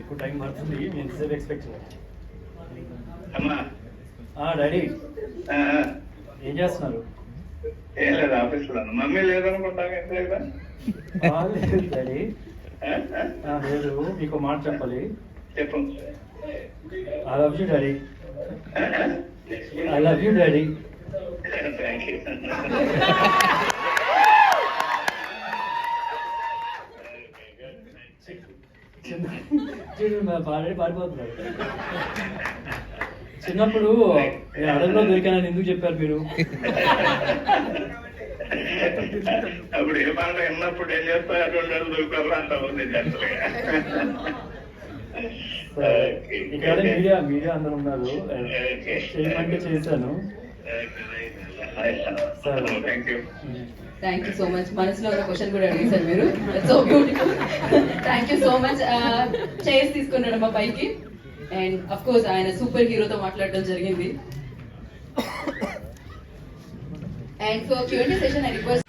ఎక్కువ టైం పడుతుంది. నేను ఎంతసేపు ఎక్స్పెక్ట్ చేయాలి. అమ్మా డాడీ ఏం చేస్తున్నారు? ఏం లేదు, ఆఫీస్లో మమ్మీ లేదనుకుంటా. లేదు డాడీ, లేదు. మీకు మాట చెప్పాలి. చెప్పు. I love you daddy. I love you daddy. Thank you. పారిపోతున్నారు. చిన్నప్పుడు నేను అడవిలో దొరికానని ఎందుకు చెప్పారు మీరు? అప్పుడు ఏ మాట విన్నప్పుడు ఏం చేస్తారు? 2 రోజులు దొరికారు అంత ఉంది. ఇక్కడ మీడియా అందరూ ఉన్నారు. చేయమంటే చేశాను. Thank you so much. మనసులో ఉన్న క్వశ్చన్ కూడా అడిగేశారు మీరు. So beautiful. Thank you so much. Chairs తీసుకున్నాడు మా పైకి. అండ్ అఫ్ కోర్స్ ఆయన సూపర్ హీరోతో మాట్లాడడం జరిగింది. And so Q&A session I request